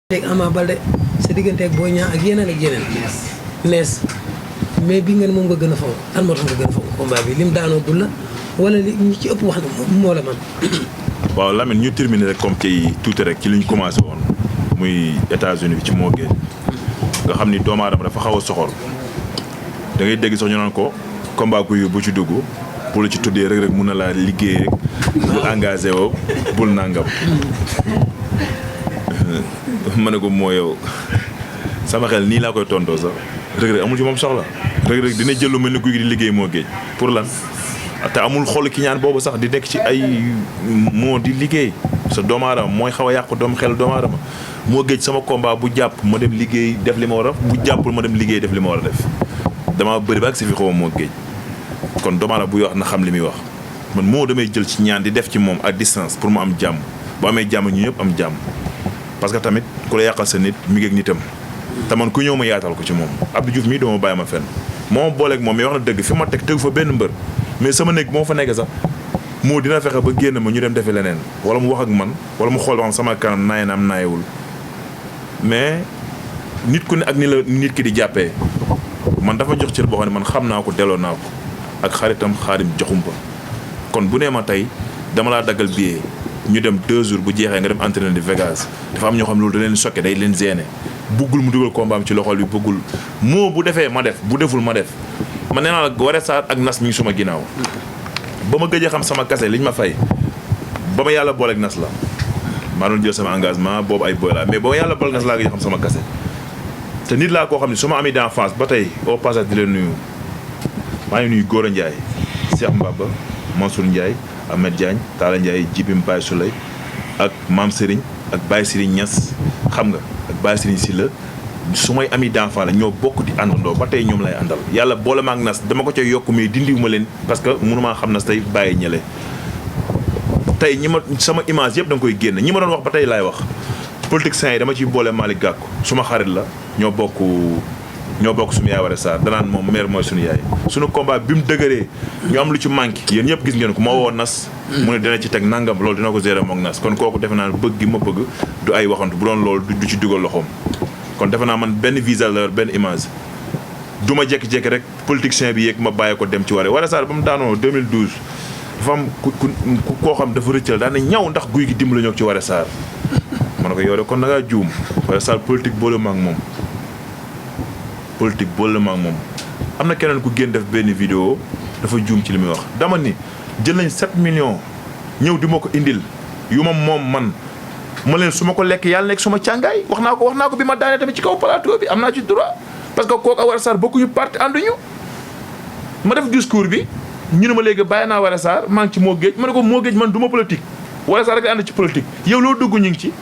ak Ama Baldé sa diggante ak Boy Niang ak yeneen ak yeneen. nees mais bi ngeen moom nga gën a fonk lan moo tax nga gën a fonk combat bi lim daanoo gul la wala li ñi ci ëpp wax na moo la man. waaw Lamine ñu terminer rek comme ci tuuti rek ci li ñu commencé woon muy États-Unis bi ci moo géej nga xam ni doomu aadama dafa xaw a soxor da ngay dégg sax ñu naan ko combat guy bu ci dugg bu la ci tuddee rek mun na laa liggéey rek bul engagé woo bul nangam. ma ne ko moo yow sama xel nii laa koy tontoo sax Reug Reug amul ci moom soxla Reug Reug dina jël lu mel ni guy gi di liggéey moo géej pour lan te amul xol ki ñaan boobu sax di nekk ci ay moo di liggéey sa doomu aadama mooy xaw a yàqu xel doomu aadama moo géej sama combat bu jàpp ma dem liggéey def li ma war a bu jàppul ma dem liggéey def li ma war a def dama bëri ba ak si fi xaw moo géej kon doomu aadama buy wax na xam li muy wax man moo damay jël ci ñaan di def ci moom à distance pour mu am jàmm bu amee jàmm ñu ñëpp am jàmm parce que tamit ku la yàqal sa nit mi ngi ak nitam te man ku ñëw ma yaatal ko ci moom Abdou Diouf mii dama bàyyi ma fenn moo ma booleeg moom mais wax na dëgg fi ma tegu fa benn mbër mais sama néeg moo fa nekk sax moo dina fexe ba génn ma ñu dem defi leneen wala mu wax ak man wala mu xool ba xam sama kanam naay na am naayewul mais nit ku ne ak ni la nit ki di jàppee man dafa jox cër boo xam ne man xam naa ko delloo naa ko ak xaritam xaarim joxumpa kon bu nee ma tey dama laa daggal billet ñu dem 2 jours bu jeexee nga dem entraîner di Vegas dafa am ñoo xam loolu da leen sokke day leen gêné buggul mu dugal combat am ci loxol bi bëggul moo bu defee ma def bu deful ma def man nee naa la Woré Sarr ak Nas mi ngi suma ginnaaw ba ma gëj a xam sama kase liñ ma fay ba ma yàlla booleeg Nas la maa doon jël sama engagement boobu ay boy la mais ba ma yàlla booleeg Nas laa gëj a xam sama kase te nit laa koo xam ne su ma ami d'enfance ba tey au passage di leen nuyu maa ngi nuyu Gora Ndiaye Cheikh Mbaba Mansour Ndiaye Ahmed Diagne Talla Ndiaye Jibim Baye Souley ak Mame Serigne ak Baye Serigne Niass xam nga ak Baye Serigne Sylla su may ami d'enfant la ñoo bokk di àndandoo ba tey ñoom lay àndal yàlla boole ma ak Nas dama ko cay yokk mais dindiwuma leen parce que mënumaa xam Nas tey bàyyi ñële tey ñi ma sama image yëpp da nga koy génn ñi ma doon wax ba tey laay wax politiciens yi dama ciy boole Malick Gakou suma xarit la ñoo bokk suñu yaay Woré Sarr danaan moom maire mooy suñu yaay suñu combat bi mu dëgëree ñu am lu ci manqué yéen ñëpp gis ngeen ko ma woo Nas mu ne dina ci teg nangam loolu dina ko gérer moom Nas kon kooku defe naa bëgg gi ma bëgg du ay waxantu bu doon loolu du ci dugal loxoom kon defe naa man benn visa la benn image du ma jékki-jékki rek politicien bi yeeg ma bàyyi ko dem ci Woré Sarr ba mu daanoo 2012 dafa am koo xam dafa rëccal daan na ñaw ndax guy gi dimbali ñoo ci Woré Sarr ma ne ko yow de kon da ngaa juum Woré Sarr politique boole ma ak moom politique boole ma ak moom am na keneen ku génn def benn vidéo dafa juum ci li muy wax dama ni jël nañ 7 millions ñëw di ma ko indil yu ma moom man ma leen su ma ko lekk yàlla nekk suma càngaay wax naa ko bi ma daanee tamit ci kaw plateau bi am naa ci droit parce que kooku ak Woré Sarr bokkuñu parti ànduñu ma def discours bi ñu ne ma léegi bàyyi naa Woré Sarr maa ngi ci moo géej ma ne ko moo géej man du ma politique Woré Sarr rek la ànd ci politique yow loo dugg ñu ngi ci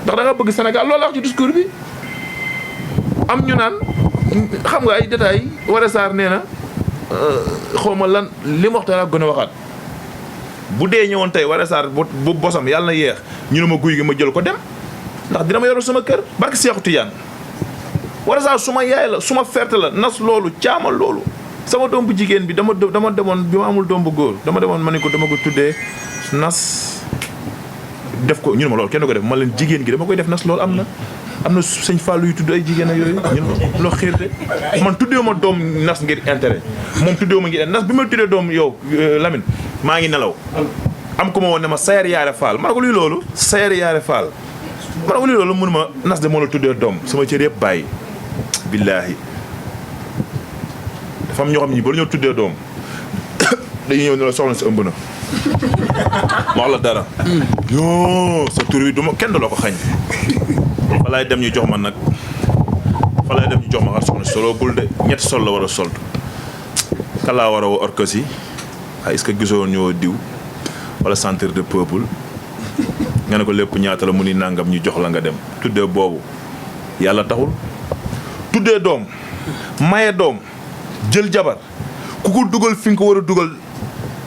ndax da nga bëgg Sénégal loolu la wax ci discours bi am ñu naan xam nga ay détails Woré Sarr nee na xaw ma lan li ma wax laa gën a waxaat bu dee ñëwoon tey Woré Sarr bu bosam yàlla na yeex ñu ne ma guy gi ma jël ko dem ndax dina ma yoral sama kër barke Seexu Tijaan Woré Sarr suma yaay la suma ferte la Nas loolu caamal loolu sama doom bu jigéen bi dama demoon bi ma amul doom bu góor dama demoon ma ne ko dama ko tuddee Nas def ko ñu ne ma loolu kenn du ko def ma leen jigéen gi dama koy def Nas loolu am na sëñ Fallou yu tudd ay jigéen ak yooyu ñun loo xiirte man tuddee ma doom Nas ngir intérêt moom tuddee ma ngir Nas bi ma tuddee doom yow Lamine maa ngi nelaw am ko ma woon ne ma Sayer Yaare Fall ma ne ko luy loolu Sayer Yaare Fall ma ne ko luy loolu mun ma Nas de moo la tuddee doom sama cër yëpp bàyyi billaahi dafa am ñoo xam ne ba la ñoo tuddee doom dañuy ñëw ne la soxna si ëmb na wax la dara yoo sa tur wi duma kenn du la ko xañ fa laay dem ñu jox ma nag fa laay dem ñu jox ma xar soxna solo bul de ñetti sol la war a soltu kalaa war a woo orkes yi est-ce que gisoo ñoo diw wala centre de peuple nga ne ko lépp ñaata la mu ni nangam ñu jox la nga dem tuddee boobu yàlla taxul tuddee doom maye doom jël jabar ku ko dugal fi nga ko war a dugal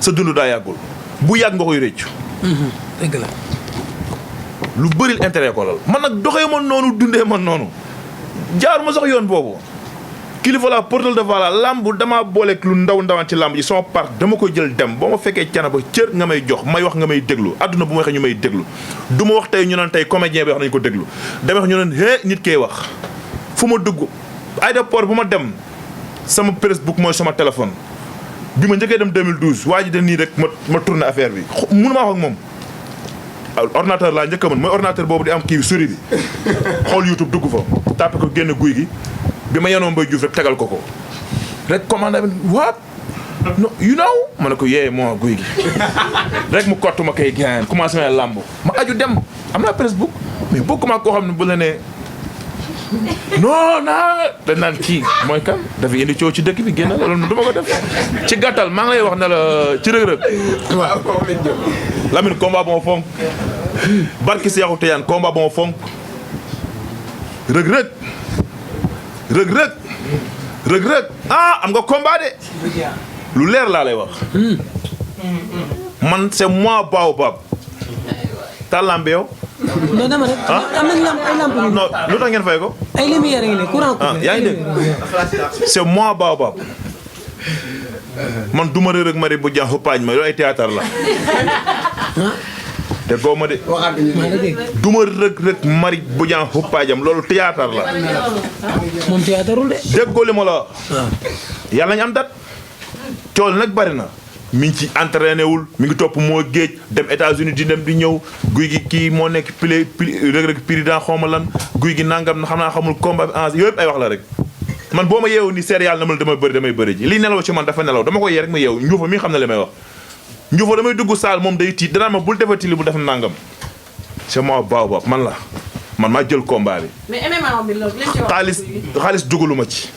sa dund daa yàggul bu yàgg nga koy réccu dëgg la lu bëril intérêt ko lal man nag doxee ma noonu dundee man noonu jaar ma sax yoon boobu kilifa la portal de voix la lamb damaa booleeg lu ndaw ndawaan ci lamb ji sama part dama ko jël dem boo ma fekkee Thiénaba cër nga may jox may wax nga may déglu adduna bu ma waxee ñu may déglu du ma wax tey ñu naan tey comédien bi wax nañu ko déglu dama wax ñu naan nit kay wax fu ma dugg aéroport bu ma dem sama Facebook mooy sama téléphone bi ma njëkkee dem 2012 waa ji da nii rek ma tourné affaire bi mënu maa wax ak moom ordinateur laa njëkk a mën mooy ordinateur boobu di am kii souris bi xool YouTube dugg fa tàppe ko génn guy gi bi ma yenoon Mbaye Diouf rek tegal ko rek commande bi what no you know ma ne ko yee moo guy gi rek mu kott ma koy gaan commencé ma làmb ma aju dem am naa Facebook mais bokkuma koo xam ne bu la nee non naa dañ naan kii mooy kan dafa indi coow ci dëkk bi génn loolu du ma ko def ci gàttal maa ngi lay wax ne la ci rëg-rëg waaw Lamine combat ba ma fonk barki Seexu Tijaan combat ba ma fonk rëg-rëg am nga combat de lu leer laa lay wax man c'est moi Baobab ta lambe yow non dama rek am nañ lamp ay lamp non lu tax ngeen fay ko ay lumière ngi ne courant coupé yaa ngi dégg c'est moi Baobab man duma rëg mari bu jaan xuppaañ ma yow ay théâtre la te goo ma de duma rëg mari bu jaan xuppaajam loolu théâtre la moom théâtreul de déggoo li ma la yàlla nañ am dat cool nag bari na mi ngi ci entraîné wul mi ngi topp moo géej dem États-Unis di dem di ñëw guy gi kii moo nekk rëg président xawma lan guy gi nangam na xam naa xamul combat bi en yëpp ay wax la rek man boo ma yeewu ni seer yàlla na ma la damay bëri ji lii nelaw ci man dafa nelaw dama ko yee rek ma yeewu njuufa mi xam na li may wax njuufa damay dugg saal moom day tiit danaa ma bul defati li bu def nangam c'est moi Baobab man la man maa jël combat bi. mais MMA bi loolu li mu ci wax. xaalis dugalu ma ci.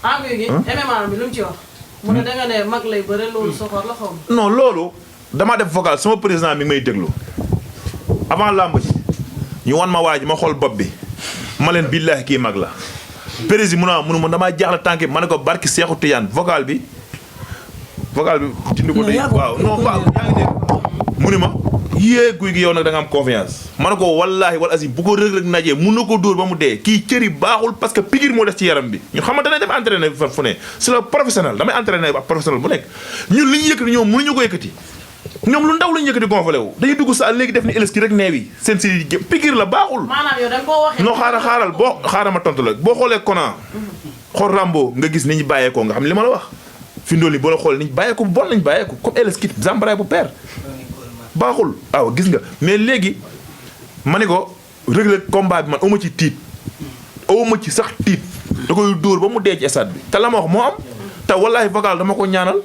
ah guy gi MMA bi lu mu ci wax. mu ne danga ne mag lay bëre loolu soxor la xaw ma. non loolu damaa def vocal sama président mi ngi may déglu avant làmb ji ñu wan ma waa ji ma xool bopp bi ma leen billaahi kii mag la. président munu ma damaa jaaxle tànk ma ne ko barki Seexu Tijaan vocal bi dindi ko de waaw non waaw yaa ngi dégg mu ni ma yée guy gi yow nag da nga am confiance ma ne ko wallaahi wal azim bu ko rëg-rëg najee mun na ko dóor ba mu dee kii cëri baaxul parce que pigir moo def ci yaram bi ñu xamante ne dama entraîné fu ne c'est le professionnel damay entraîné ak professionnel bu nekk ñun li ñu yëkkati ñoom mënuñu ko yëkkati ñoom lu ndaw la ñu yëkkati gonflé wu dañuy dugg sa léegi def ni éleski rek neew yi seen si pigir la baaxul maanaam yow da nga koo waxee non xaaral ma tontu la boo xoolee Conan xool Rambo nga gis ni ñu bàyyeekoo nga xam li ma la wax fi ndool yi boo la xool ni ñu bàyyeeko bu bon lañu bàyyeeko comme éleski Zambray bu père baaxul waaw gis nga mais léegi ma ne ko Reug-Reug combat bi man awma ci tiit awma ci sax tiit da koy dóor ba mu dee ci stade bi te la ma wax moo am te wallaahi vocal dama ko ñaanal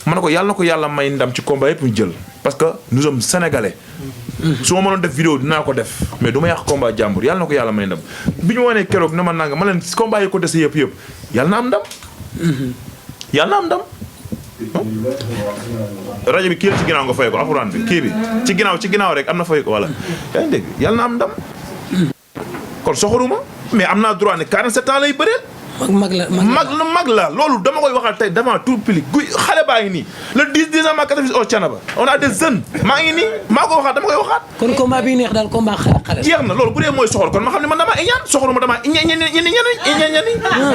ma ne ko yàlla na ko yàlla may ndam ci combat yëpp ñu jël parce que nous sommes sénégalais su ma mënoon def vidéo dinaa ko def mais du ma yàq combat jàmbur yàlla na ko yàlla may ndam bi ñu wanee keroog ne ma nanga ma leen combat yi ko dese yëpp yàlla na am ndam yàlla na am ndam rajo bi kii la ci ginnaaw nga fay ko alxuraan bi kii bi ci ginnaaw rek am na fay ko voilà yaa ngi dégg yàlla na am ndam kon soxoruma mais am naa droit ne 47 ans lay bëreel mag la loolu dama koy waxal tey devant tout public guy xale baa ngi nii le 10 décembre 88 au Thiénaba on a des jeunes maa ngi nii maa ko waxaat dama koy waxaat kon combat bi neex daal combat xale jeex na loolu bu dee mooy soxor kon ma xam ne man damaa iñaan soxoruma damaa ñani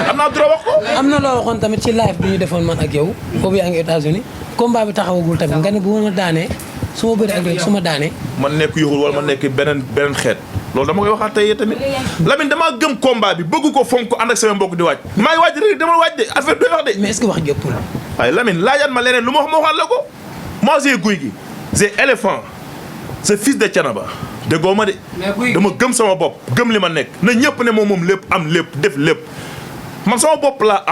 am naa droit wax ko am na loo waxoon tamit ci live bi ñu defoon man ak yow boobu yaa ngi États-Unis combat bi taxawagul tamit nga ne bu ma daanee su ma bëri ak rek su ma daanee man nekk yuxul wala ma nekk beneen xeet loolu dama koy waxaat tey tamit Lamine damaa gëm combat bi bëgg ko fonk ko ànd ak sama mbokk di waaj maa ngi waaj rek dama waaj de affaire doy wax de mais est-ce que wax jëppul waaye Lamine laajaat ma leneen lu ma wax ma waxaat la ko moi j'ai guy gi j'ai éléphant c'est fils de Thiénaba déggoo ma de dama gëm sama bopp gëm li ma nekk na ñëpp ne moom lépp am lépp def lépp man sama bopp laa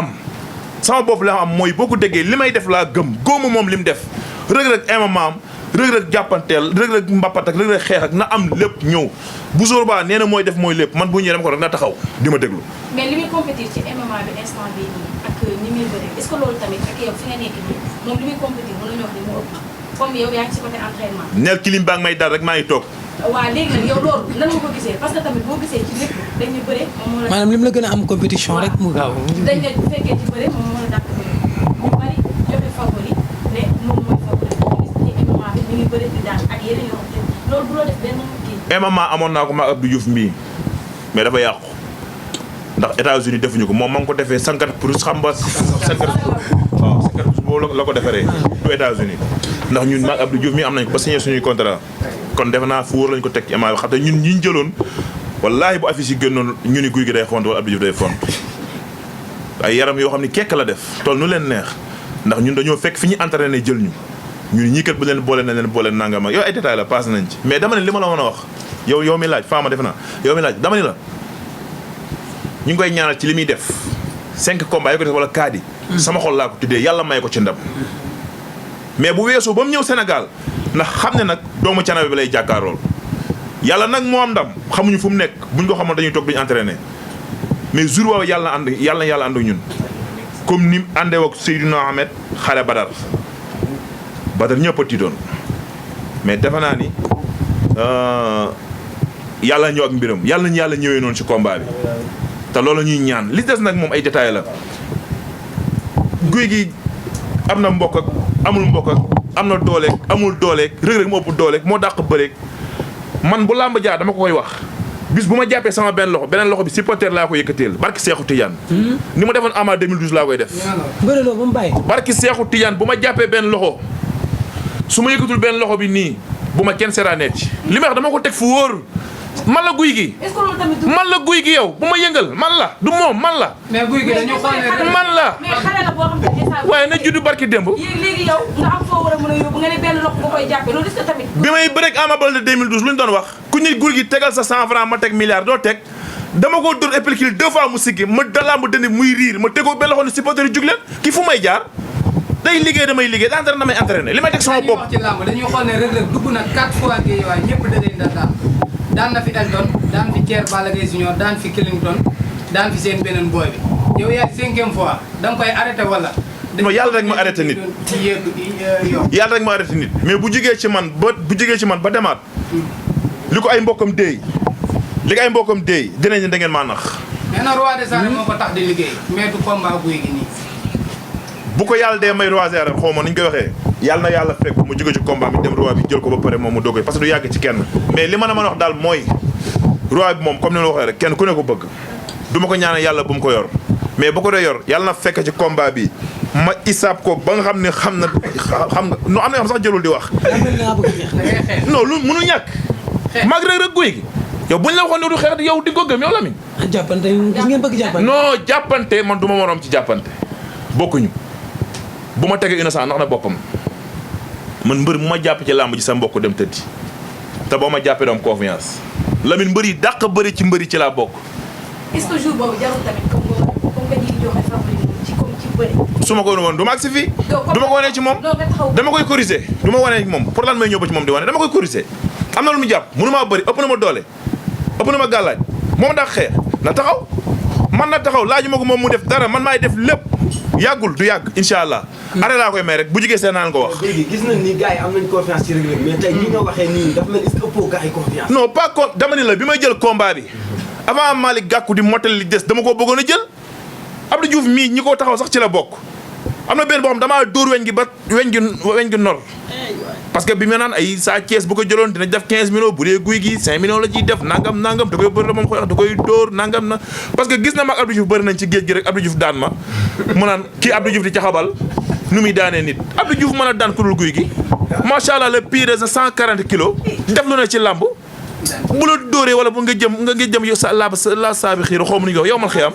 am mooy boo ko déggee li may def laa gëm góoma moom li mu def Reug-Reug MMA am Reug-Reug jàppanteel Reug-Reug mbappat ak Reug-Reug xeex ak na am lépp ñëw bu jour ba nee na mooy def mooy lépp man bu ñëwee dama ko rek na taxaw di ma déglu. mais li muy compétir ci MMA bi instant bii nii ak ni muy bëre est-ce que loolu tamit ak yow fi nga nekk nii moom li muy compétir mën nañu wax ni mu ëpp comme yow yaa ngi ci côté entraînement. neel kilim baa ngi may dal rek maa ngi toog. waaw léegi nag yow loolu nan nga ko gisee parce que tamit boo gisee ci lépp dañ ne bëre moom moo la. maanaam lim la gën a am compétition rek mu gaaw. dañ ne bu fekkee ci bëre moom moo la dàq ñu bari joxe favori ne moom mooy favori ci MMA bi ñu ngi bëre di daan ak yeneen yoo xam ne loolu bu loo def benn kii. MMA amoon naa ko ma Abdou Diouf mbii mais dafa yàqu ndax États-Unis defuñu ko moom ma ngi ko defee sankat pour xam nga sankat waaw sankat boobu la ko defaree du États-Unis ndax ñun maag Abdou Diouf mi am nañ ko ba signé suñuy contrat kon defe naa fu wóor lañ ko teg ci MMA bi xam te ñun ñi ñu jëloon wallaahi bu affiche yi gënnoon ñu ni Gouye Gui day font wala Abdou Diouf day font ay yaram yoo xam ni kekk la def tool nu leen neex ndax ñun dañoo fekk fi ñu entraîné jël ñu ñun ñii kat bu leen boole na leen boole nangam ak yow ay détails la passé nañ ci mais dama ne li ma la mën a wax yow mi laaj Fama defe naa yow mi laaj dama ni la ñu ngi koy ñaanal ci li muy def 5 combats yi ko def wala kaadi sama xol laa ko tuddee yàlla may ko ci ndam mais bu weesoo ba mu ñëw Sénégal ndax xam ne nag doomu Canabe bi lay jàkkaarool yàlla nag moo am ndam xamuñu fu mu nekk buñ ko xamoon dañuy toog duñu entraîné mais jour boobu yàlla ànd ak ñun comme ni mu àndee ak Seydina Ahmed xale Badar ñëpp a tiitoon mais defe naa ni yàlla ñëw ak mbiram yàlla nañu yàlla ñëwee noonu ci combat bi te loolu ñuy ñaan li des nag moom ay détails la Gouye Gui am na mbokk ak amul mbokk ak am na dooleeg amul dooleeg Reug Reug moo ëpp dooleeg moo dàq bëreeg man bu làmb jaar dama ko koy wax bis bu ma jàppee sama benn loxo bi supporter laa ko yëkkateel barki Seexu Tidiane ni ma defoon Ama 2012 laa koy def bëriloo ba mu bàyyi barki Seexu Tidiane bu ma jàppee benn loxo su ma yëkkatul benn loxo bi nii bu ma kenn seraaneet ci li may wax dama ko teg fu wóor man la Gouye Gui est-ce que loolu tamit man la Gouye Gui yow bu ma yëngal man la du moom man la mais Gouye Gui dañu xool ne man la mais xale la boo xam ne instant waaye na juddu barki démb léegi yow nga am foo war a mën a yóbbu nga ne benn loxo nga koy jàppee loolu est-ce que tamit bi may bëreeg Ama Baldé 2012 lu ñu doon wax ku ñu Gouye Gui tegal sa 100 francs ma teg milliard doo teg dama ko dóor épicule 2 fois mu siggi ma dalaa ma dënd muy riir ma tegoo benn loxo ne supporter yi jug leen kii fu may jaar day liggéey damay liggéey entraîné damay entraîné li may teg sama bopp wax ci làmb dañuy xool ne Reug Reug dugg na 4 fois Guédiawaye ñëpp da leen daan na fi Elton daan fi Thier Balla Gaye Junior daan fi Killington daan fi seen beneen booy bi yow yaay 5e fois da nga koy arrêté wala. non yàlla rek ma arrêté nit yàlla rek ma arrêté nit mais bu jugee ci man ba demaat li ko ay mbokkam déey dinañ ne da ngeen maa nax. mais nag roi des arènes moo ko tax di liggéey mais du combat Gouye Gui nii. bu ko yàlla dee may roi des arènes xaw ma ni ñu koy waxee yàlla na yàlla fekk mu jóge ci combat bi dem roi bi jël ko ba pare moom mu dogoy parce que du yàgg ci kenn mais li ma la mën a wax daal mooy roi bi moom comme ni ma la waxee rek kenn ku ne ko bëgg du ma ko ñaanal yàlla bu mu ko yor mais bu ko dee yor yàlla na fekk ci combat bi ma isaab ko ba nga xam ne xam nga non am na yoo xam sax jëlul di wax non lu mënu ñàkk mag rek Gouye Gui yow buñ la waxoon ne du xeex yow di ko gëm yow Lamine jàppante gis ngeen bëgg jàppante non jàppante man du ma moroom ci jàppante bokkuñu bu ma tegee innocent ndax na boppam man mbër mu ma jàpp ci làmb ji sa mbokk dem tëddi te boo ma jàppee doom confiance Lamine mbër yi dàq bëri ci mbëri ci laa bokk. est-ce que jour boobu jarul tamit comme que ñi joxe favori ci comme ci bëri. su ma ko woon du ma agsi fii. du ma ko wanee ci moom dama koy corriger du ma wanee ci moom pour lan may ñëw ba ci moom di wane dama koy corriger am na lu mu jàpp mënu maa bëri ëpp na ma doole ëpp na ma gàllaaj moom daa xeex na taxaw man na taxaw laaju ma ko moom mu def dara man maay def lépp yàggul du yàgg incha allah. arrêté laa koy may rek bu jigee seen naan ko wax. léegi gis nañ ni gars yi am nañ confiance ci Reug Reug mais tey ñi nga waxee nii dafa mel ni ëppoo gars yi confiance. non pas con dama ni la bi may jël combat bi avant Malick Gakou di mottali li des dama ko bëggoon a jël Abdou Diouf mii ñi ko taxaw sax ci la bokk am na benn boo xam damaa dóor weñ gi ba weñ gi nor parce que bi ma naan ay Sa Thiès bu ko jëloon dina def 15 millions bu dee Gouye Gui 5 millions la ciy def nangam da koy bëri moom da koy dóor nangam na parce que gis na ma ak Abdou Diouf bëri nañ ci géej gi rek Abdou Diouf daan ma mu naan kii Abdou Diouf di caxabal nu muy daanee nit Abdou Diouf mën a daan ku dul Gouye Gui macha allah le pire de 140 kilos def lu ne ci làmb bu la dóoree wala bu nga jëm yow sa la saabi xiir xaw ma nu ñu ko yow mal xiyam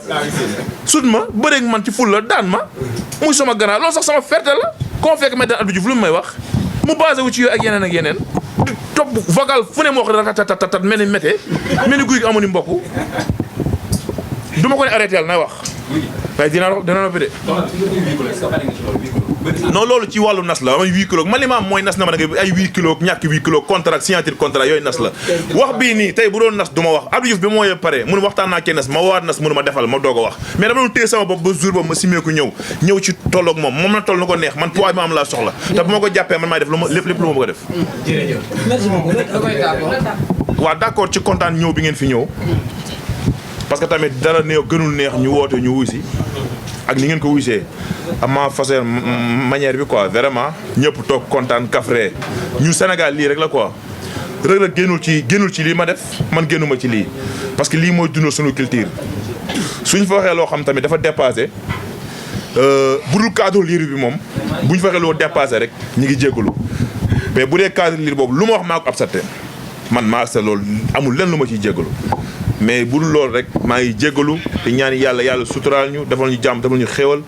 sut ma bëreeg man ci ful la daan ma muy sama gannaaw loolu sax sama ferte la koo fekk ma daan Abdou Diouf lu mu may wax mu basé wu ci yooyu ak yeneen topp vocal fu ne moo ko ratatatat mel ni mété mel ni Gouye Gui amuñu mbokk du ma ko ne arrêté yàlla nay wax waaye dina noppi de non loolu ci wàllu nas la am 8 kilos man li ma am mooy nas na ma ne ay 8 kilos ñàkk 8 kilos contrat signature contrat yooyu nas la wax bii nii tey bu doon nas du ma wax Abdou Diouf bi moo yee pare mënu waxtaan naa kee nas ma waat nas mënu ma defal ma doog a wax mais dama doon téye sama bopp ba jour ba ma simeeku ñëw ci tolloog moom na toll na ko neex man poids bi ma am laa soxla te bu ma ko jàppee man maay def lu ma lépp lu ma bëgg a def merci beaucoup waaw d'accord ci kontaan ñëw bi ngeen fi ñëw parce que tamit dara néew gënul neex ñu woote ñu wuy si ak ni ngeen ko wuysee ama façon manière bi quoi vraiment ñëpp toog kontaan kafre ñu Sénégal lii rek la quoi Reug Reug génnul ci lii ma def man génnuma ci lii parce que lii mooy dundal suñu culture suñ fa waxee loo xam tamit dafa dépassé bu dul cadre liir bi moom buñ fa waxee loo dépassé rek ñu ngi jéggalu mais bu dee cadre liir boobu lu ma wax maa ko absaté man maa accepté loolu amul lenn lu ma ciy jéggalu mais bu dul loolu rek maa ngi jéggalu te ñaan yàlla suturaal ñu defal ñu jàmm defal ñu xéewal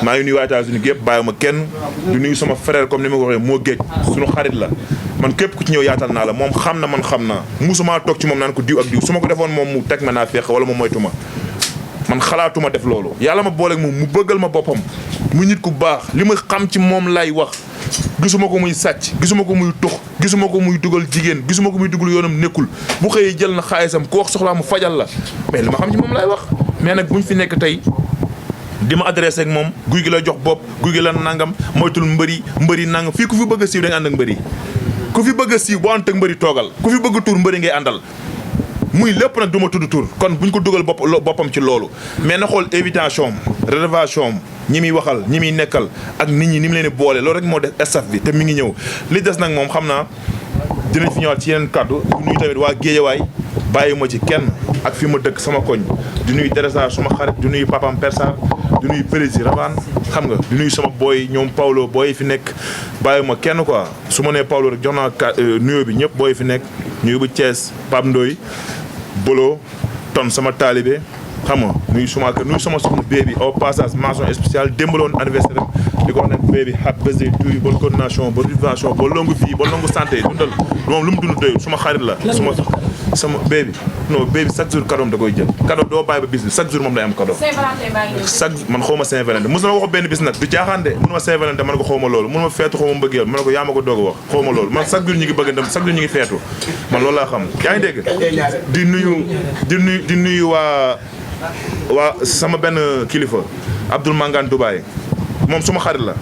maa ngi nuyu waa États-Unis gépp bàyyiwuma kenn di nuyu sama frère comme ni ma ko waxee moo géej suñu xarit la man képp ku ci ñëw yaatal naa la moom xam na man xam naa musuma toog ci moom naan ko diw ak diw su ma ko defoon moom mu teg ma naa feex wala mu moytu ma man xalaatuma def loolu yàlla ma booleeg moom mu bëggal ma boppam mu nit ku baax li ma xam ci moom lay wax gisuma ko muy sàcc gisuma ko muy tux gisuma ko muy dugal jigéen gisuma ko muy dugal yoonam nekkul bu xëyee jël na xaalisam ku wax soxlaa mu fajal la mais li ma xam ci moom lay wax mais nag buñ fi nekk tey di ma adressé ak moom guy gi la jox bopp guy gi la nangam moytul mbëri nangam fii ku fi bëgg a siiw da nga ànd ak mbëri ku fi bëgg a siiw boo ànd ak mbëri toogal ku fi bëgg tur mbëri ngay àndal muy lépp nag du ma tudd tur kon buñ ko dugal boppam ci loolu mais na xool invitation réservation ñi muy waxal ñi muy nekkal ak nit ñi ni mu leen di boole loolu rek moo def staff bi te mi ngi ñëw li des nag moom xam naa dinañ fi ñëwaat ci yeneen kàddu nuyu tamit waa Géejawaay bàyyi ma ci kenn ak fi ma dëkk sama koñ di nuyu Teresa suma xarit di nuyu papam Persar di nuyu Prési Raban xam nga di nuyu sama booy ñoom Paulo booy fi nekk bàyyi ma kenn quoi su ma nee Paulo rek jox naa nuyoo bi ñëpp booy fi nekk nuyu bu Thiès Pape Ndoye Bolo ton sama taalibe xam nga nuyu suma kër nuyu sama soxna bébé au passage mention spéciale démbaloon anniversaire di ko wax ne bébé happy birthday to you bonne continuation bonne vivation ba longue vie ba longue santé dundal moom lu mu dund doyul suma xarit la sama bébé non bébé chaque jour cadeau da koy jël cadeau doo bàyyi ba bis bi chaque jour moom day am cadeau chaque man xaw ma Saint-Valentin mos na ma wax benn bis nag du caaxaan de mun ma Saint-Valentin man ko xaw ma loolu mun ma feetu xaw ma mbëggeel man ko yaa ma ko doog a wax xaw ma loolu man chaque jour ñu ngi bëgg dem chaque jour ñu ngi feetu man loolu laa xam yaa ngi dégg di nuyu waa sama benn kilifa Abdoul Mangane Dubaay moom suma xarit la